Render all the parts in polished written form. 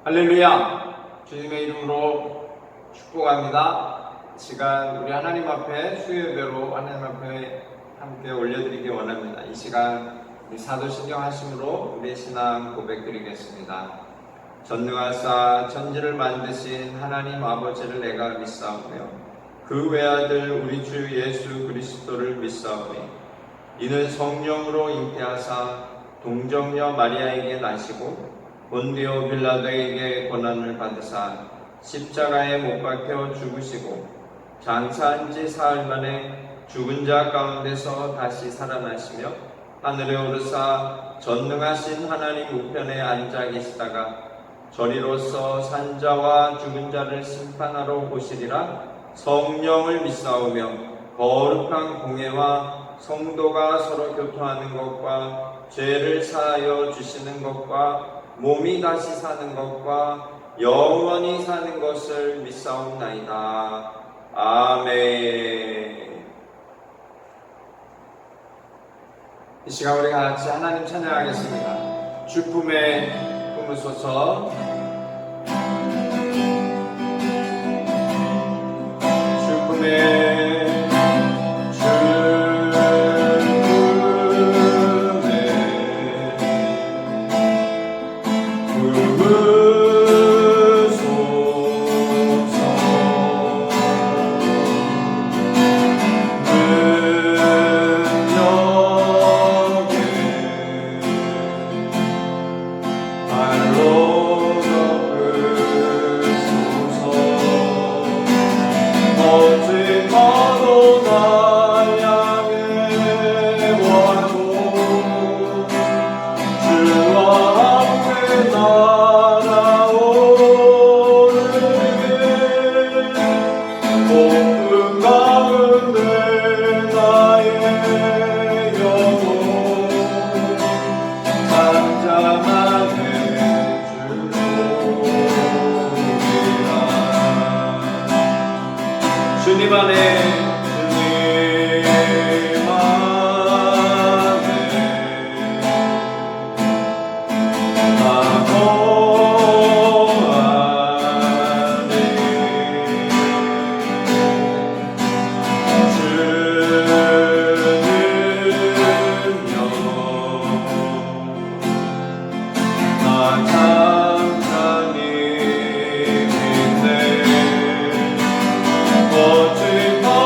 할렐루야! 주님의 이름으로 축복합니다. 이 시간 우리 하나님 앞에 수요예배로 하나님 앞에 함께 올려드리기 원합니다. 이 시간 우리 사도신경 하심으로 우리의 신앙 고백드리겠습니다. 전능하사 천지를 만드신 하나님 아버지를 내가 믿사오며 그 외아들 우리 주 예수 그리스도를 믿사오니 이는 성령으로 잉태하사 동정녀 마리아에게 나시고 본디오 빌라도에게 고난을 받으사 십자가에 못 박혀 죽으시고 장사한 지 사흘 만에 죽은 자 가운데서 다시 살아나시며 하늘에 오르사 전능하신 하나님 우편에 앉아 계시다가 저리로서 산 자와 죽은 자를 심판하러 오시리라. 성령을 믿사오며 거룩한 공회와 성도가 서로 교통하는 것과 죄를 사하여 주시는 것과 몸이 다시 사는 것과 영원히 사는 것을 믿사옵나이다. 아멘. 이 시간 우리 같이 하나님 찬양하겠습니다. 주품에 품으소서. 주품에 주님 안에 Lord,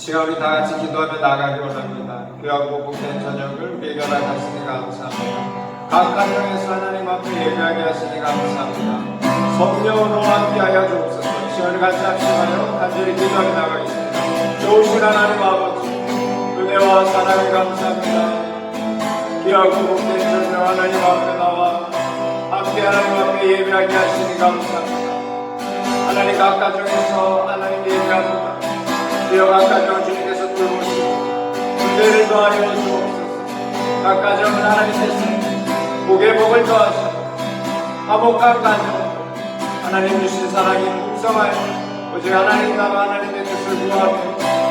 시간 우리 다 같이 기도하며 나가기 원합니다. 귀하고 복된 저녁을 우리에게 허락하시니 감사합니다. 각 가정에서 하나님 앞에 예배하게 하시니 감사합니다. 성령으로 함께하여 주옵소서. 시간을 같이 합심하여 간절히 기도하며 나가겠습니다. 좋으신 하나님 아버지, 은혜와 사랑을 감사합니다. 귀하고 복된 저녁 하나님 앞에 나와 함께 하나님 앞에 예배하게 하시니 감사합니다. 하나님 각 가정에서 하나님 예배합니다. 주여 각 가정을 주님께서 돌보시고 은혜를 더하여 주옵소서. 각 가정은 하나님께서 복의 복을 더하시고 화목한 가정 하나님 주신 사랑이 풍성하여 오직 하나님 나라 하나님의 뜻을 구하며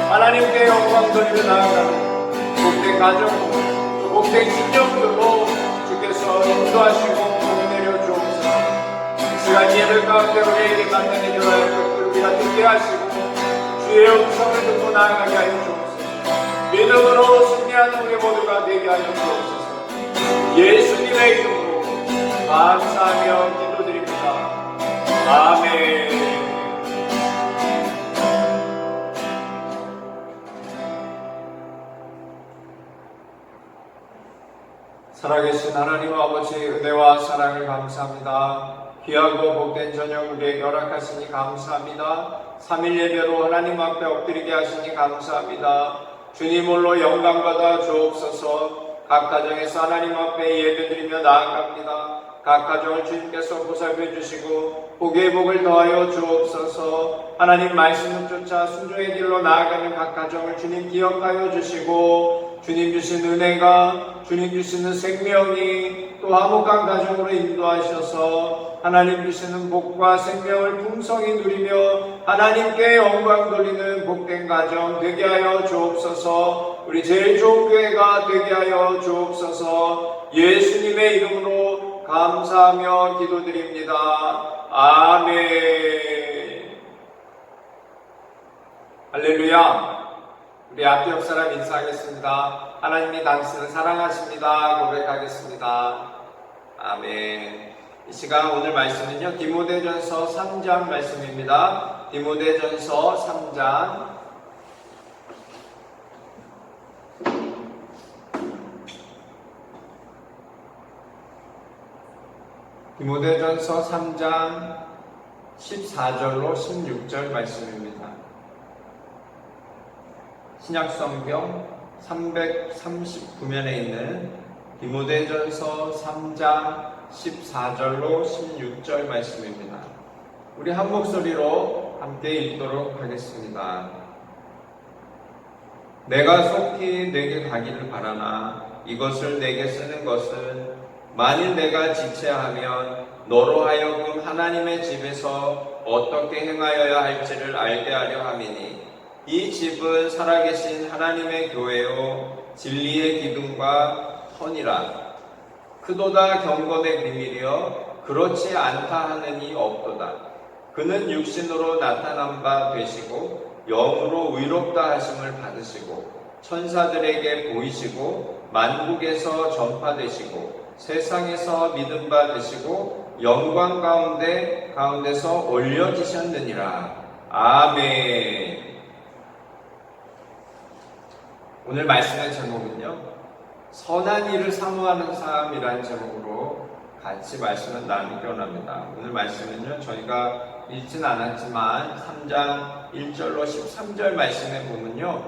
하나님께 영광 돌리며 나아가는 복된 가정 또 복된 신령들로 주께서 인도하시고 복 내려 주옵소서. 시간 예배 가운데 우리에게 만나게 되어야 것들 우리가 듣게 하시고 주의 음성을 듣고 나아가게 하여 주옵소서. 믿음으로 승리하는 우리 모두가 되게 하여 주옵소서. 예수님의 이름으로 감사하며 기도드립니다. 아멘. 살아계신 하나님 아버지 은혜와 사랑을 감사합니다. 귀하고 복된 저녁 우리에게 허락하시니 감사합니다. 3일 예배로 하나님 앞에 엎드리게 하시니 감사합니다. 주님 홀로 영광 받아 주옵소서. 각 가정에서 하나님 앞에 예배드리며 나아갑니다. 각 가정을 주님께서 보살펴 주시고 복의 복을 더하여 주옵소서. 하나님 말씀을 쫓아 순종의 길로 나아가는 각 가정을 주님 기억하여 주시고 주님 주신 은혜가 주님 주시는 생명이 또 화목한 가정으로 인도하셔서 하나님 주시는 복과 생명을 풍성히 누리며 하나님께 영광 돌리는 복된 가정 되게 하여 주옵소서. 우리 제일 좋은 교회가 되게 하여 주옵소서. 예수님의 이름으로 감사하며 기도드립니다. 아멘. 할렐루야. 우리 앞 옆 사람 인사하겠습니다. 하나님이 당신을 사랑하십니다. 고백하겠습니다. 아멘. 이 시간 오늘 말씀은요, 디모데전서 3장 말씀입니다. 디모데전서 3장 디모데전서 3장 14절로 16절 말씀입니다. 신약성경 339면에 있는 디모데전서 3장 14절로 16절 말씀입니다. 우리 한 목소리로 함께 읽도록 하겠습니다. 내가 속히 내게 가기를 바라나 이것을 내게 쓰는 것은 만일 내가 지체하면 너로 하여금 하나님의 집에서 어떻게 행하여야 할지를 알게 하려 함이니 이 집은 살아계신 하나님의 교회요 진리의 기둥과 터니라. 그도다 경건의 비밀이여 그렇지 않다 하는 이 없도다. 그는 육신으로 나타난 바 되시고 영으로 의롭다 하심을 받으시고 천사들에게 보이시고 만국에서 전파되시고 세상에서 믿음 받으시고 영광 가운데서 올려지셨느니라. 아멘. 오늘 말씀의 제목은요, 선한 일을 사모하는 삶이라는 제목으로 같이 말씀을 나누기 원합니다. 오늘 말씀은요, 저희가 읽진 않았지만 3장 1절로 13절 말씀에 보면요,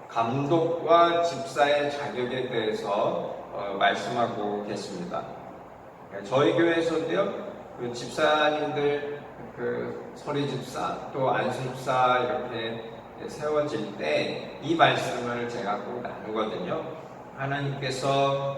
감독과 집사의 자격에 대해서 말씀하고 계십니다. 저희 교회에서도요, 그 집사님들, 그 서리 집사, 또 안수 집사 이렇게 세워질 때 이 말씀을 제가 꼭 나누거든요. 하나님께서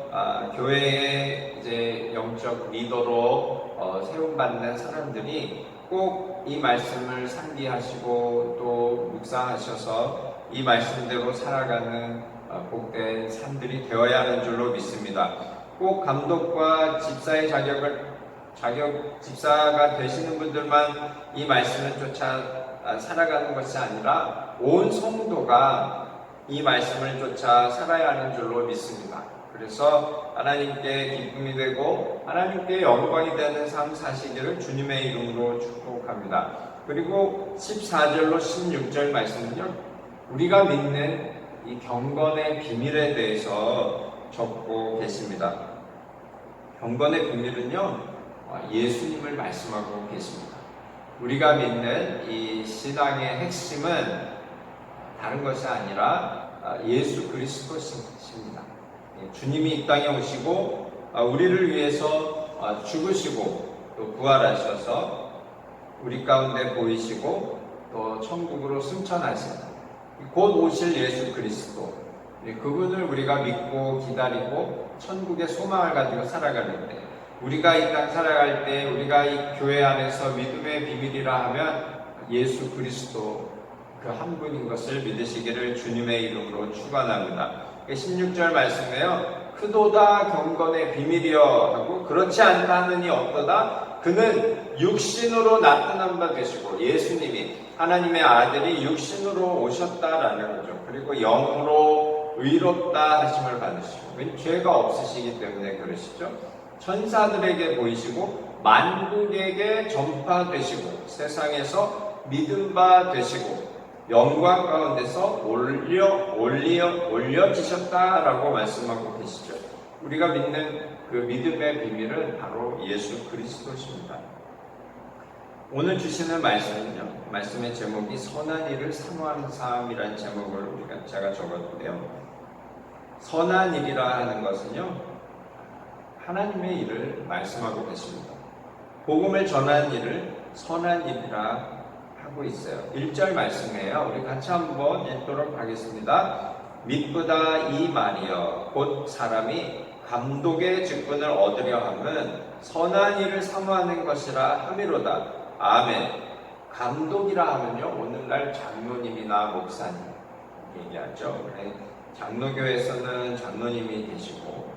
교회의 이제 영적 리더로 세움받는 사람들이 꼭 이 말씀을 상기하시고 또 묵상하셔서 이 말씀대로 살아가는 복된 삶들이 되어야 하는 줄로 믿습니다. 꼭 감독과 집사의 자격을 자격 집사가 되시는 분들만 이 말씀을 쫓아 살아가는 것이 아니라 온 성도가 이 말씀을 쫓아 살아야 하는 줄로 믿습니다. 그래서 하나님께 기쁨이 되고 하나님께 영광이 되는 삶 사시기를 주님의 이름으로 축복합니다. 그리고 14절로 16절 말씀은요, 우리가 믿는 이 경건의 비밀에 대해서 적고 계십니다. 경건의 비밀은요, 예수님을 말씀하고 계십니다. 우리가 믿는 이 신앙의 핵심은 다른 것이 아니라 예수 그리스도십니다. 주님이 이 땅에 오시고 우리를 위해서 죽으시고 또 부활하셔서 우리 가운데 보이시고 또 천국으로 승천하신 곧 오실 예수 그리스도, 그분을 우리가 믿고 기다리고 천국의 소망을 가지고 살아가는데, 우리가 이 땅 살아갈 때 우리가 이 교회 안에서 믿음의 비밀이라 하면 예수 그리스도 그 한 분인 것을 믿으시기를 주님의 이름으로 축원합니다. 16절 말씀에요, 크도다 경건의 비밀이여 하고, 그렇지 않다느니 어떠다? 그는 육신으로 나타난 바 되시고, 예수님이 하나님의 아들이 육신으로 오셨다라는 거죠. 그리고 영으로 의롭다 하심을 받으시고, 죄가 없으시기 때문에 그러시죠. 천사들에게 보이시고 만국에게 전파되시고 세상에서 믿음 바 되시고 영광 가운데서 올려지셨다라고 말씀하고 계시죠. 우리가 믿는 그 믿음의 비밀은 바로 예수 그리스도십니다. 오늘 주시는 말씀은요, 말씀의 제목이 선한 일을 사모하는 삶이라는 제목을 제가 적었는데요, 선한 일이라 하는 것은요, 하나님의 일을 말씀하고 계십니다. 복음을 전하는 일을 선한 일이라 하고 있어요. 1절 말씀이에요. 우리 같이 한번 읽도록 하겠습니다. 믿보다 이 말이여 곧 사람이 감독의 직분을 얻으려 함은 선한 일을 사모하는 것이라 함이로다. 아멘. 감독이라 하면요, 오늘날 장로님이나 목사님 얘기하죠. 장로교에서는 장로님이 계시고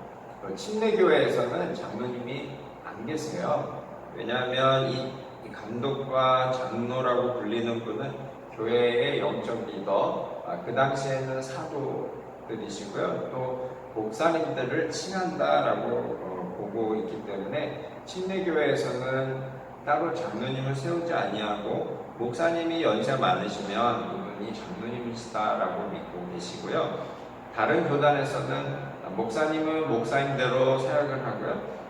침례교회에서는 장로님이 안 계세요. 왜냐하면 이 감독과 장로라고 불리는 분은 교회의 영적 리더, 그 당시에는 사도들이시고요. 또 목사님들을 칭한다라고 보고 있기 때문에 침례교회에서는 따로 장로님을 세우지 아니하고 목사님이 연세 많으시면 그분이 장로님이시다라고 믿고 계시고요. 다른 교단에서는 목사님은 목사님대로 사역을 하고요.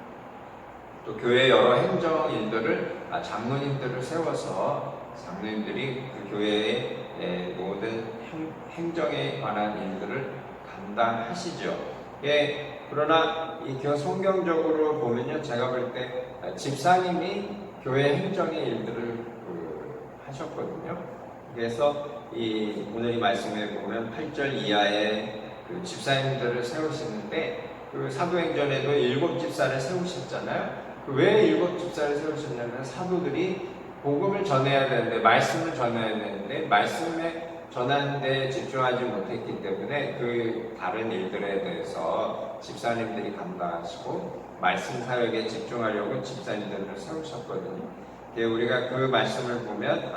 또 교회 여러 행정 일들을 장로님들을 세워서 장로님들이 그 교회의 모든 행정에 관한 일들을 감당하시죠. 예, 그러나 이 성경적으로 보면요, 제가 볼 때 집사님이 교회 행정의 일들을 하셨거든요. 그래서 오늘 이 말씀에 보면 8절 이하에 그 집사님들을 세우시는데, 그 사도행전에도 7집사를 세우셨잖아요. 왜 7집사를 세우셨냐면 사도들이 복음을 전해야 되는데, 말씀을 전해야 되는데 말씀에 전하는 데 집중하지 못했기 때문에 그 다른 일들에 대해서 집사님들이 감당하시고 말씀 사역에 집중하려고 집사님들을 세우셨거든요. 우리가 그 말씀을 보면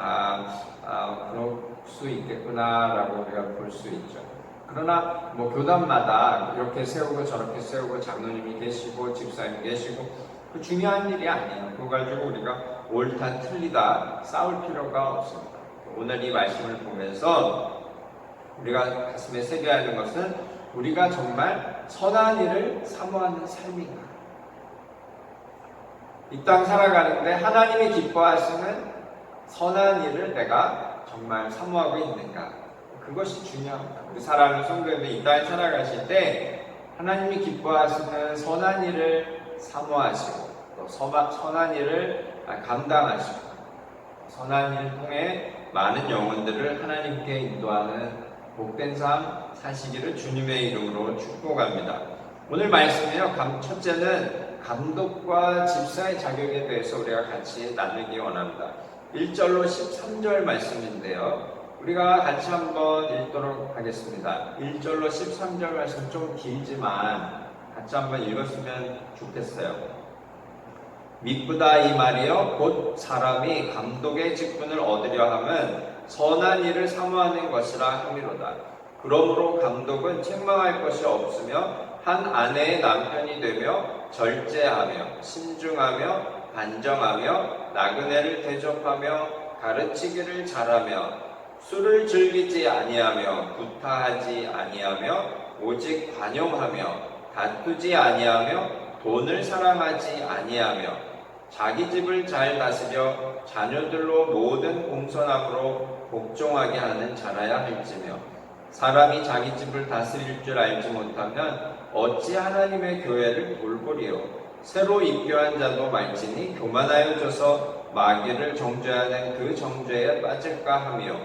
그럴 수 있겠구나라고 우리가 볼 수 있죠. 그러나 교단마다 이렇게 세우고 저렇게 세우고 장로님이 계시고 집사님 계시고 그 중요한 일이 아니에요. 그거 가지고 우리가 옳다 틀리다 싸울 필요가 없습니다. 오늘 이 말씀을 보면서 우리가 가슴에 새겨야 하는 것은 우리가 정말 선한 일을 사모하는 삶인가, 이 땅 살아가는데 하나님이 기뻐하시는 선한 일을 내가 정말 사모하고 있는가, 그것이 중요합니다. 우리 사랑하는 성도님들, 이 땅에 살아가실 때 하나님이 기뻐하시는 선한 일을 사모하시고 또 선한 일을 감당하시고 선한 일을 통해 많은 영혼들을 하나님께 인도하는 복된 삶 사시기를 주님의 이름으로 축복합니다. 오늘 말씀에요, 첫째는 감독과 집사의 자격에 대해서 우리가 같이 나누기 원합니다. 1절로 13절 말씀인데요, 우리가 같이 한번 읽도록 하겠습니다. 1절로 13절 말씀 좀 길지만 같이 한번 읽었으면 좋겠어요. 미쁘다 이 말이요 곧 사람이 감독의 직분을 얻으려 함은 선한 일을 사모하는 것이라 함이로다. 그러므로 감독은 책망할 것이 없으며 한 아내의 남편이 되며 절제하며 신중하며 반정하며 나그네를 대접하며 가르치기를 잘하며 술을 즐기지 아니하며 구타하지 아니하며 오직 관용하며 다투지 아니하며 돈을 사랑하지 아니하며 자기 집을 잘 다스려 자녀들로 모든 공손함으로 복종하게 하는 자라야 할지며 사람이 자기 집을 다스릴 줄 알지 못하면 어찌 하나님의 교회를 돌보리요. 새로 입교한 자도 말지니 교만하여져서 마귀를 정죄하는 그 정죄에 빠질까 하며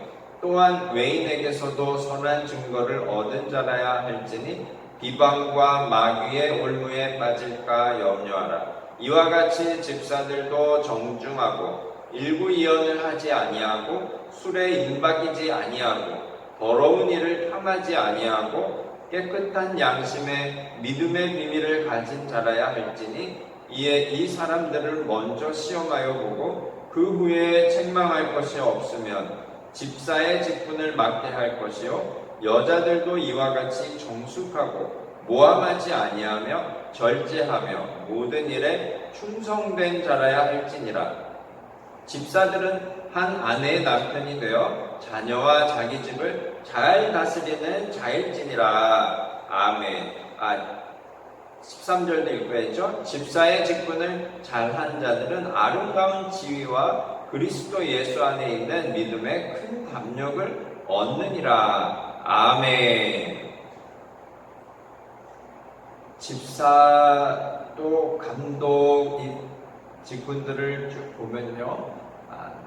또한 외인에게서도 선한 증거를 얻은 자라야 할지니 비방과 마귀의 올무에 빠질까 염려하라. 이와 같이 집사들도 정중하고 일구이연을 하지 아니하고 술에 임박이지 아니하고 더러운 일을 탐하지 아니하고 깨끗한 양심에 믿음의 비밀을 가진 자라야 할지니 이에 이 사람들을 먼저 시험하여 보고 그 후에 책망할 것이 없으면 집사의 직분을 맡게 할 것이요 여자들도 이와 같이 정숙하고 모함하지 아니하며 절제하며 모든 일에 충성된 자라야 할지니라. 집사들은 한 아내의 남편이 되어 자녀와 자기 집을 잘 다스리는 자일지니라. 아멘. 13절도 읽어야죠. 집사의 직분을 잘한 자들은 아름다운 지위와 그리스도 예수 안에 있는 믿음의 큰 담력을 얻느니라. 아멘. 집사도 감독 직분들을 쭉 보면요,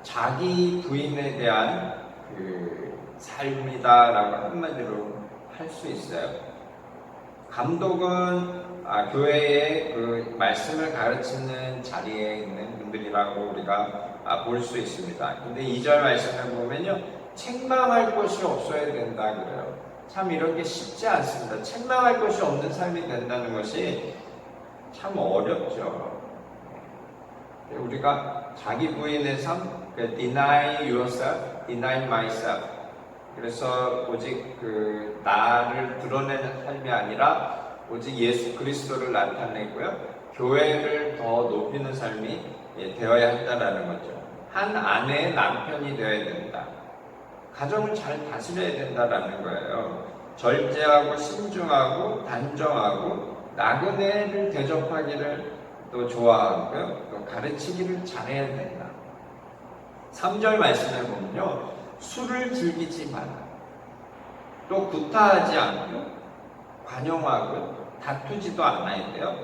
자기 부인에 대한 그 삶이다라고 한마디로 할 수 있어요. 감독은 교회의 그 말씀을 가르치는 자리에 있는 분들이라고 우리가 볼 수 있습니다. 근데 2절 말씀을 보면요, 책망할 것이 없어야 된다 그래요. 참 이런 게 쉽지 않습니다. 책망할 것이 없는 삶이 된다는 것이 참 어렵죠. 우리가 자기 부인의 삶, deny yourself, deny myself. 그래서 오직 그 나를 드러내는 삶이 아니라 오직 예수 그리스도를 나타내고요, 교회를 더 높이는 삶이 되어야 한다라는 거죠. 한 아내의 남편이 되어야 된다. 가정을 잘 다스려야 된다라는 거예요. 절제하고 신중하고 단정하고 나그네를 대접하기를 또 좋아하고요, 또 가르치기를 잘해야 된다. 3절 말씀에 보면요, 술을 즐기지 마라. 또 구타하지 않고 관용하고 다투지도 않아야 돼요.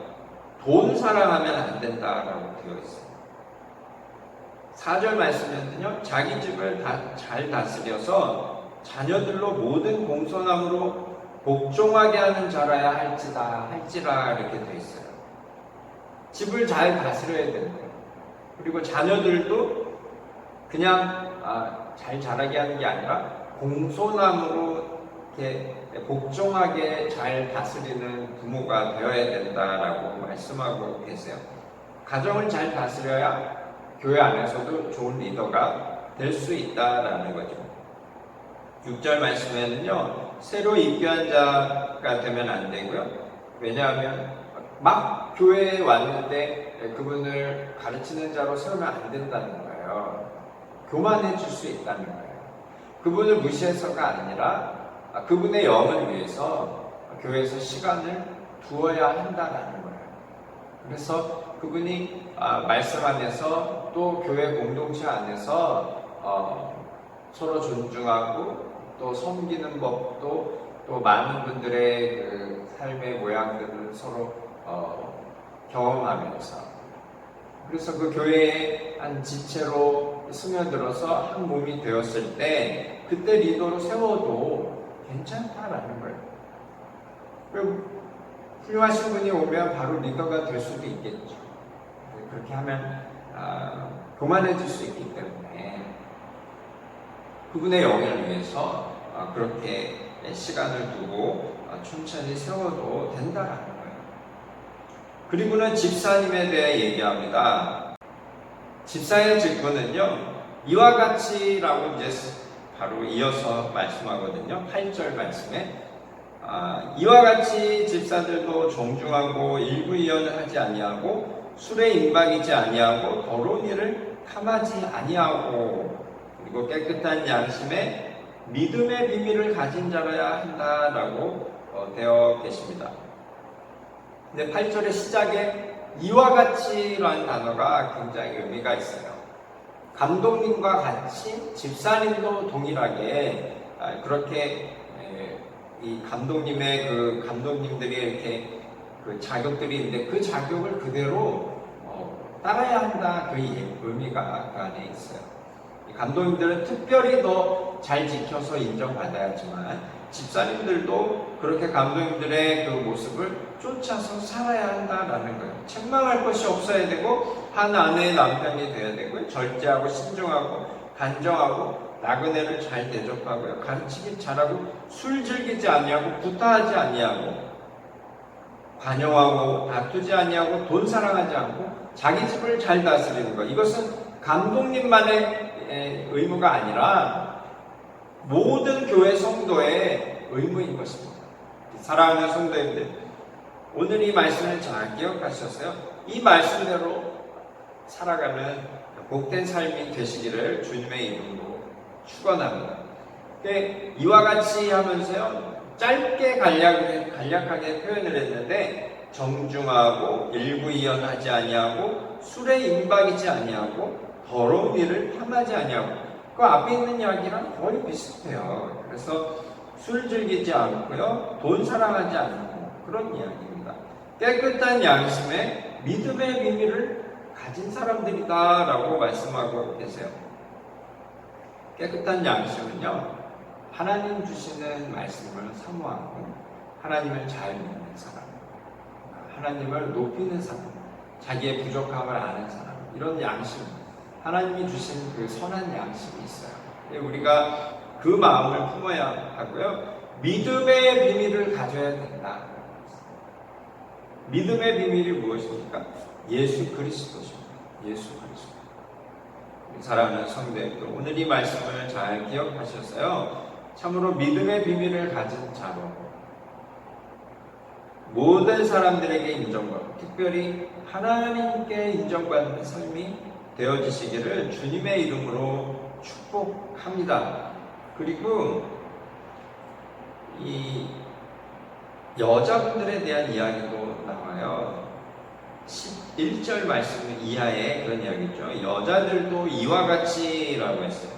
돈 사랑하면 안 된다라고 되어 있어요. 4절 말씀에는요, 자기 집을 잘 다스려서 자녀들로 모든 공손함으로 복종하게 하는 자라야 할지라 이렇게 되어 있어요. 집을 잘 다스려야 된대요. 그리고 자녀들도 그냥 잘 자라게 하는 게 아니라 공손함으로 이렇게 복종하게 잘 다스리는 부모가 되어야 된다라고 말씀하고 계세요. 가정을 잘 다스려야 교회 안에서도 좋은 리더가 될 수 있다라는 거죠. 6절 말씀에는요, 새로 입교한 자가 되면 안 되고요. 왜냐하면 막 교회에 왔는데 그분을 가르치는 자로 세우면 안 된다는 거예요. 교만해질 수 있다는 거예요. 그분을 무시해서가 아니라 그분의 영을 위해서 교회에서 시간을 두어야 한다는 거예요. 그래서 그분이 말씀 안에서 또 교회 공동체 안에서 서로 존중하고 또 섬기는 법도 또 많은 분들의 그 삶의 모양들을 서로 경험하면서, 그래서 그 교회의 한 지체로 스며들어서 한 몸이 되었을 때 그때 리더로 세워도 괜찮다라는 거예요. 훌륭하신 분이 오면 바로 리더가 될 수도 있겠죠. 그렇게 하면 교만해질 수 있기 때문에 그분의 영을 위해서 그렇게 시간을 두고 천천히 세워도 된다라는 거예요. 그리고는 집사님에 대해 얘기합니다. 집사의 직분은요, 이와 같이라고 이제 바로 이어서 말씀하거든요. 8절 말씀에 이와 같이 집사들도 정중하고 일구이연을 하지 아니하고 술에 임박이지 아니하고 더러운 일을 탐하지 아니하고 그리고 깨끗한 양심에 믿음의 비밀을 가진 자라야 한다라고 되어 계십니다. 근데 8절의 시작에 이와 같이라는 단어가 굉장히 의미가 있어요. 감독님과 같이 집사님도 동일하게 그렇게 이 감독님의 그 감독님들이 이렇게 그 자격들이 있는데 그 자격을 그대로 따라야 한다, 그 의미가 그 안에 있어요. 이 감독님들은 특별히 더 잘 지켜서 인정받아야지만 집사님들도 그렇게 감독님들의 그 모습을 쫓아서 살아야 한다라는 거예요. 책망할 것이 없어야 되고 한 아내의 남편이 되어야 되고요. 절제하고 신중하고 단정하고 나그네를 잘 대접하고요. 가르치기 잘하고 술 즐기지 아니하고 구타하지 아니하고 관용하고 다투지 아니하고 돈 사랑하지 않고 자기 집을 잘 다스리는 것. 이것은 감독님만의 의무가 아니라 모든 교회 성도의 의무인 것입니다. 사랑하는 성도님들, 오늘 이 말씀을 잘 기억하셔서요, 이 말씀대로 살아가는 복된 삶이 되시기를 주님의 이름으로 축원합니다. 이와 같이 하면서요, 짧게 간략하게 표현을 했는데 정중하고 일구이연하지 아니하고 술에 임박이지 아니하고 더러운 일을 탐하지 아니하고 그 앞에 있는 이야기랑 거의 비슷해요. 그래서 술 즐기지 않고요, 돈 사랑하지 않고 그런 이야기입니다. 깨끗한 양심에 믿음의 비밀을 가진 사람들이다라고 말씀하고 계세요. 깨끗한 양심은요, 하나님 주시는 말씀을 사모하고 하나님을 잘 믿는 사람, 하나님을 높이는 사람, 자기의 부족함을 아는 사람, 이런 양심, 하나님이 주신 그 선한 양심이 있어요. 우리가 그 마음을 품어야 하고요, 믿음의 비밀을 가져야 된다. 믿음의 비밀이 무엇입니까? 예수 그리스도십니다. 예수 그리스도. 사랑하는 성도님들, 오늘 이 말씀을 잘 기억하셔서요, 참으로 믿음의 비밀을 가진 자로 모든 사람들에게 인정받고 특별히 하나님께 인정받는 삶이 되어지시기를 주님의 이름으로 축복합니다. 그리고 이 여자분들에 대한 이야기도 나와요. 11절 말씀 이하에 그런 이야기죠. 여자들도 이와 같이라고 했어요.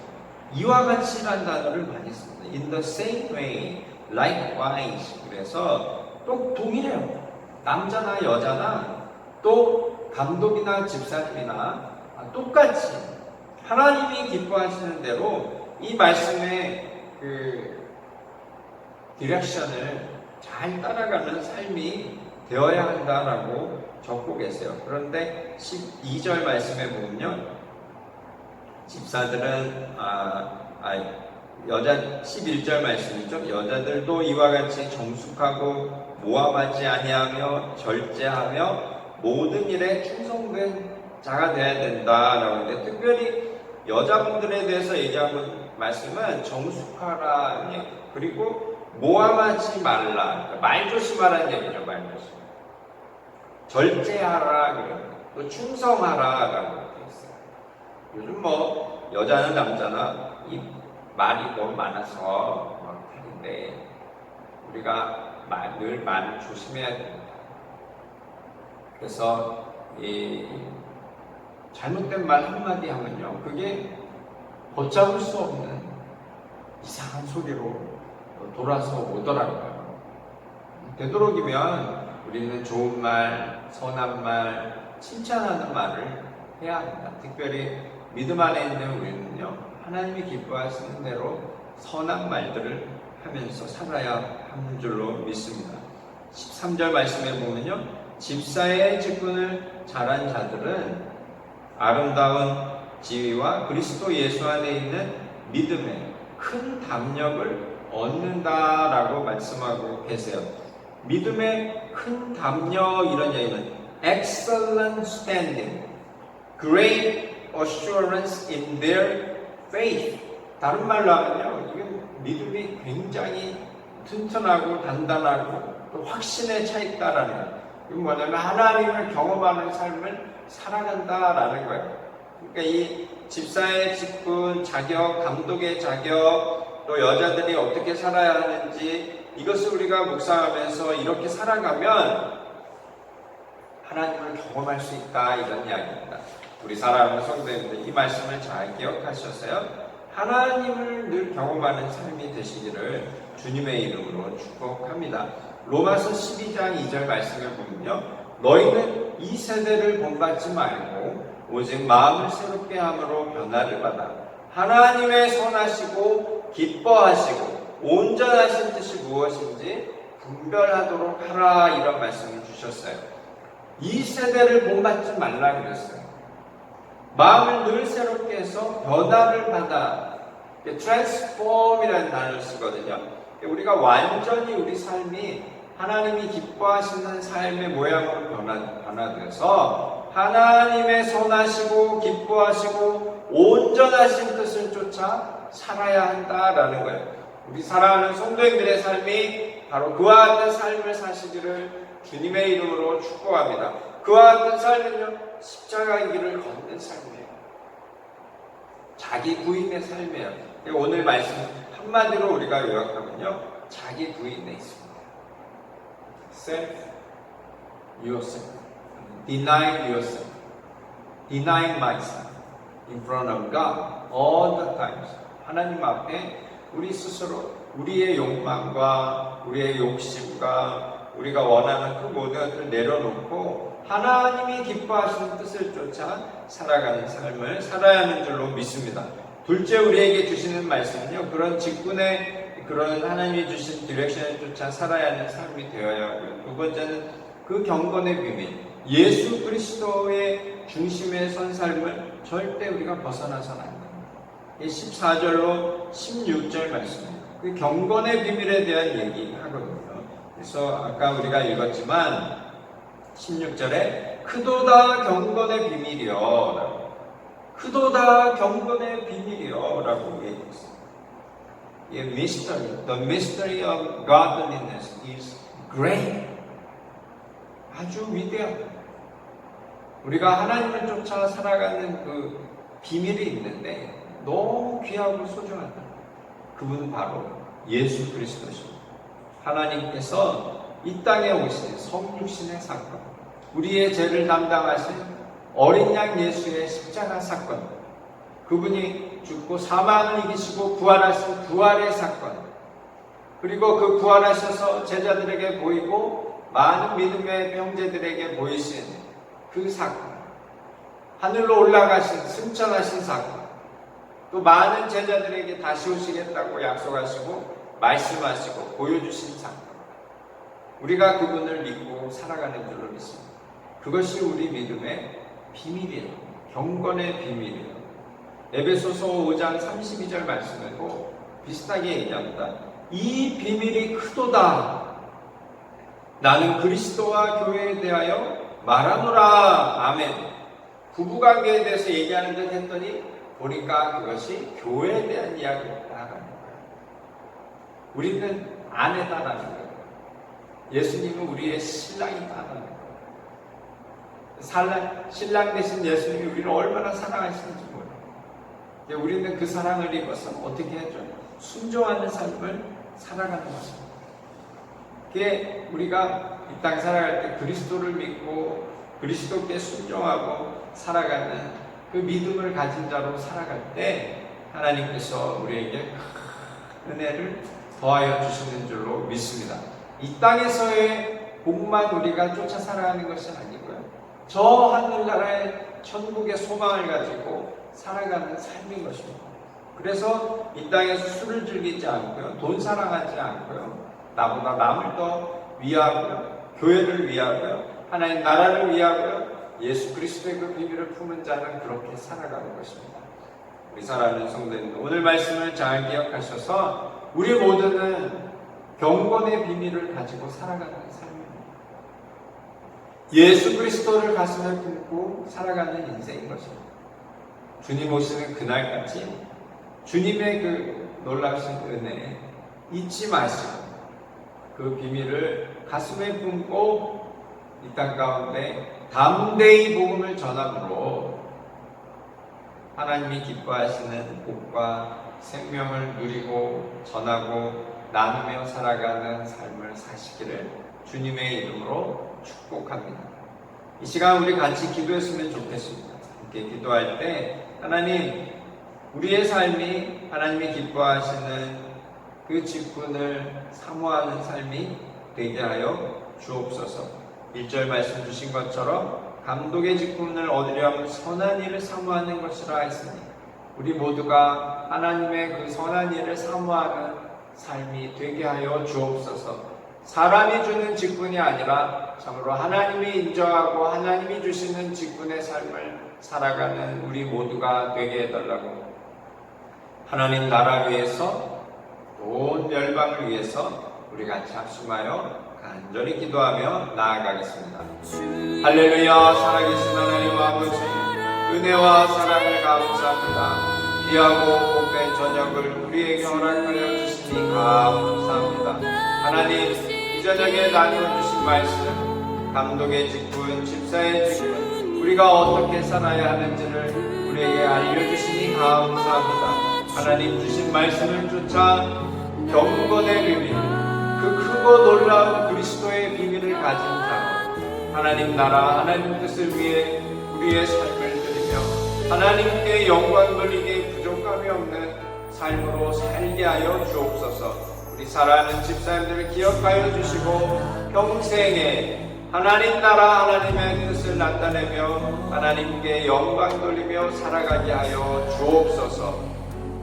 이와 같이라는 단어를 많이 씁니다. In the same way, likewise. 그래서 또 동일해요. 남자나 여자나 또 감독이나 집사님이나 똑같이 하나님이 기뻐하시는 대로 이 말씀의 그 디렉션을 잘 따라가는 삶이 되어야 한다라고 적고 계세요. 그런데 12절 말씀에 보면요, 집사들은 여자 11절 말씀이죠. 여자들도 이와 같이 정숙하고 모함하지 아니하며 절제하며 모든 일에 충성된 자가 되어야 된다라고 하는데, 특별히 여자분들에 대해서 얘기하는 말씀은 정숙하라, 그리고 모함하지 말라, 말 조심하라는 얘기죠. 말 조심. 절제하라, 그래요. 또 충성하라라고 되어 있어요. 요즘 뭐 여자는 남자나 이 말이 너무 많아서 말인데 우리가 늘 말을 조심해야 됩니다. 그래서 이 잘못된 말 한마디 하면요, 그게 걷잡을 수 없는 이상한 소리로 돌아서 오더라고요. 되도록이면 우리는 좋은 말, 선한 말, 칭찬하는 말을 해야 합니다. 특별히 믿음 안에 있는 우리는요, 하나님이 기뻐하시는 대로 선한 말들을 하면서 살아야 하는 줄로 믿습니다. 13절 말씀에 보면요, 집사의 직분을 잘한 자들은 아름다운 지위와 그리스도 예수 안에 있는 믿음에 큰 담력을 얻는다라고 말씀하고 계세요. 믿음의 큰 담력, 이런 얘기는 excellent standing, great assurance in their faith. 다른 말로 하면요, 이건 믿음이 굉장히 튼튼하고 단단하고 또 확신에 차 있다라는 거예요. 이건 뭐냐면 하나님을 경험하는 삶을 살아간다라는 거예요. 그러니까 이 집사의 직분, 자격, 감독의 자격, 또 여자들이 어떻게 살아야 하는지 이것을 우리가 묵상하면서 이렇게 살아가면 하나님을 경험할 수 있다, 이런 이야기입니다. 우리 사랑하는 성도님들, 이 말씀을 잘 기억하셔서요, 하나님을 늘 경험하는 삶이 되시기를 주님의 이름으로 축복합니다. 로마서 12장 2절 말씀을 보면요, 너희는 이 세대를 본받지 말고 오직 마음을 새롭게 함으로 변화를 받아 하나님의 선하시고 기뻐하시고 온전하신 뜻이 무엇인지 분별하도록 하라, 이런 말씀을 주셨어요. 이 세대를 본받지 말라 그랬어요. 마음을 늘 새롭게 해서 변화를 받아, transform이라는 단어를 쓰거든요. 우리가 완전히 우리 삶이 하나님이 기뻐하시는 삶의 모양으로 변화되어서 하나님의 선하시고 기뻐하시고 온전하신 뜻을 쫓아 살아야 한다라는 거예요. 우리 사랑하는 성도님들의 삶이 바로 그와 같은 삶을 사시기를 주님의 이름으로 축복합니다. 그와 같은 삶은요, 십자가의 길을 걷는 삶이에요. 자기 부인의 삶이에요. 오늘 말씀 한마디로 우리가 요약하면요, 자기 부인에 있습니다. Self, yourself, deny yourself, deny myself in front of God all the times. 하나님 앞에 우리 스스로 우리의 욕망과 우리의 욕심과 우리가 원하는 그 모든 것을 내려놓고 하나님이 기뻐하시는 뜻을 쫓아 살아가는 삶을 살아야 하는 줄로 믿습니다. 둘째, 우리에게 주시는 말씀은요, 그런 직분의 그런 하나님이 주신 디렉션을 쫓아 살아야 하는 삶이 되어야 하고요. 두 번째는 그 경건의 비밀, 예수 그리스도의 중심에 선 삶을 절대 우리가 벗어나서는 안 됩니다. 14절로 16절 말씀입니다. 그 경건의 비밀에 대한 얘기하거든요. 그래서 아까 우리가 읽었지만 16절에 크도다 경건의 비밀이여, 크도다 경건의 비밀이여 라고 얘기했어요. 이 mystery, the mystery of godliness is great. 아주 위대하다. 우리가 하나님을 쫓아 살아가는 그 비밀이 있는데 너무 귀하고 소중하다. 그분은 바로 예수 그리스도십니다. 하나님께서 이 땅에 오신 성육신의 사건, 우리의 죄를 담당하신 어린 양 예수의 십자가 사건, 그분이 죽고 사망을 이기시고 부활하신 부활의 사건, 그리고 그 부활하셔서 제자들에게 보이고 많은 믿음의 형제들에게 보이신 그 사건, 하늘로 올라가신 승천하신 사건, 또 많은 제자들에게 다시 오시겠다고 약속하시고 말씀하시고 보여주신 사건, 우리가 그분을 믿고 살아가는 줄로 믿습니다. 그것이 우리 믿음의 비밀이에요. 경건의 비밀이에요. 에베소서 5장 32절 말씀에도 비슷하게 얘기합니다. 이 비밀이 크도다. 나는 그리스도와 교회에 대하여 말하노라. 아멘. 부부관계에 대해서 얘기하는 듯 했더니 보니까 그것이 교회에 대한 이야기였다라는 거예요. 우리는 아내다라는 거예요. 예수님은 우리의 신랑이다라는 거예요. 신랑 되신 예수님이 우리를 얼마나 사랑하시는지 몰라요. 우리는 그 사랑을 입어서 어떻게 해줘? 순종하는 삶을 살아가는 것입니다. 그게 우리가 이 땅 살아갈 때 그리스도를 믿고 그리스도께 순종하고 살아가는 그 믿음을 가진 자로 살아갈 때 하나님께서 우리에게 큰 은혜를 더하여 주시는 줄로 믿습니다. 이 땅에서의 복만 우리가 쫓아 살아가는 것이 아니고요, 저 하늘나라의 천국의 소망을 가지고 살아가는 삶인 것입니다. 그래서 이 땅에서 술을 즐기지 않고요, 돈 사랑하지 않고요, 나보다 남을 더 위하고요, 교회를 위하고요, 하나님 나라를 위하고요, 예수 그리스도의 그 비밀을 품은 자는 그렇게 살아가는 것입니다. 우리 사랑하는 성도님들, 오늘 말씀을 잘 기억하셔서 우리 모두는 경건의 비밀을 가지고 살아가는 삶입니다. 예수 그리스도를 가슴에 품고 살아가는 인생인 것입니다. 주님 오시는 그날까지 주님의 그 놀라우신 은혜 잊지 마시고 그 비밀을 가슴에 품고 이 땅 가운데 담대히 복음을 전함으로 하나님이 기뻐하시는 복과 생명을 누리고 전하고 나누며 살아가는 삶을 사시기를 주님의 이름으로 축복합니다. 이 시간 우리 같이 기도했으면 좋겠습니다. 함께 기도할 때 하나님, 우리의 삶이 하나님이 기뻐하시는 그 직분을 사모하는 삶이 되게 하여 주옵소서. 1절 말씀 주신 것처럼 감독의 직분을 얻으려 하면 선한 일을 사모하는 것이라 했으니 우리 모두가 하나님의 그 선한 일을 사모하는 삶이 되게 하여 주옵소서. 사람이 주는 직분이 아니라 참으로 하나님이 인정하고 하나님이 주시는 직분의 삶을 살아가는 우리 모두가 되게 해달라고, 하나님 나라 위해서 온 열방을 위해서 우리 같이 합심하여 간절히 기도하며 나아가겠습니다. 할렐루야. 살아계신 하나님 아버지, 은혜와 사랑을 감사합니다. 귀하고 복된 저녁을 우리에게 허락하여 주시니 감사합니다. 하나님, 이 저녁에 나누어 주신 말씀, 감독의 직분, 집사의 직분, 우리가 어떻게 살아야 하는지를 우리에게 알려주시니 감사합니다. 하나님 주신 말씀을 쫓아 경건의 비밀, 그 크고 놀라운 그리스도의 비밀을 가진 자, 하나님 나라, 하나님 뜻을 위해 우리의 삶을 드리며 하나님께 영광 돌리기에 부족함이 없는 삶으로 살게 하여 주옵소서. 우리 사랑하는 집사님들을 기억하여 주시고 평생에 하나님 나라, 하나님의 뜻을 나타내며 하나님께 영광 돌리며 살아가게 하여 주옵소서.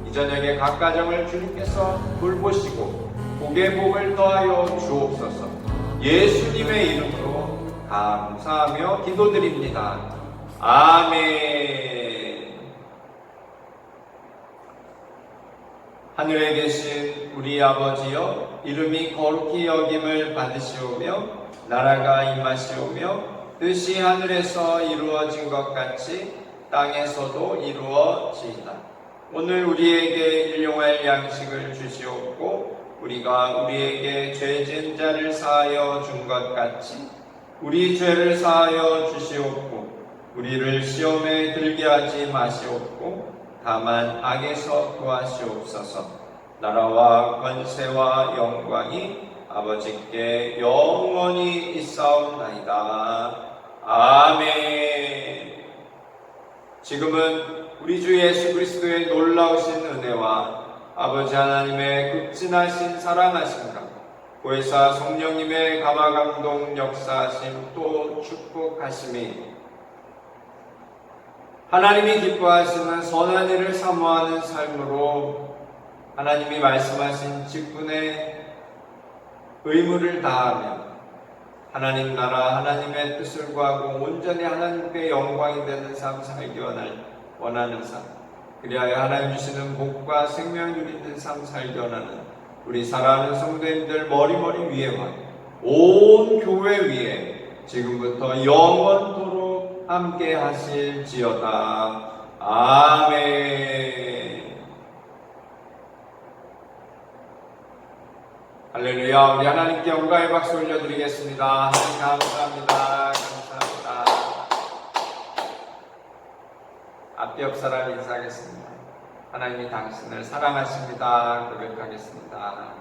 이 저녁에 각 가정을 주님께서 돌보시고 복의 복을 더하여 주옵소서. 예수님의 이름으로 감사하며 기도드립니다. 아멘. 하늘에 계신 우리 아버지여, 이름이 거룩히 여김을 받으시오며 나라가 임하시오며 뜻이 하늘에서 이루어진 것 같이 땅에서도 이루어지이다. 오늘 우리에게 일용할 양식을 주시옵고 우리가 우리에게 죄진 자를 사하여 준 것 같이 우리 죄를 사하여 주시옵고 우리를 시험에 들게 하지 마시옵고 다만 악에서 구하시옵소서. 나라와 권세와 영광이 아버지께 영원히 있사옵나이다. 아멘. 지금은 우리 주 예수 그리스도의 놀라우신 은혜와 아버지 하나님의 극진하신 사랑하심과 보혜사 성령님의 감화감동 역사하심 또 축복하심이 하나님이 기뻐하시는 선한 일을 사모하는 삶으로 하나님이 말씀하신 직분의 의무를 다하며 하나님 나라 하나님의 뜻을 구하고 온전히 하나님께 영광이 되는 삶 살기 원하는 삶, 그리하여 하나님 주시는 복과 생명 누리는 삶 살기 원하는 우리 사랑하는 성도님들 머리머리 위에와 온 교회 위에 지금부터 영원토록 함께 하실지어다. 아멘. 할렐루야. 우리 하나님께 영광의 박수 올려드리겠습니다. 하나님 감사합니다. 감사합니다. 앞뒤 옆 사람 인사하겠습니다. 하나님이 당신을 사랑하십니다. 고백하겠습니다.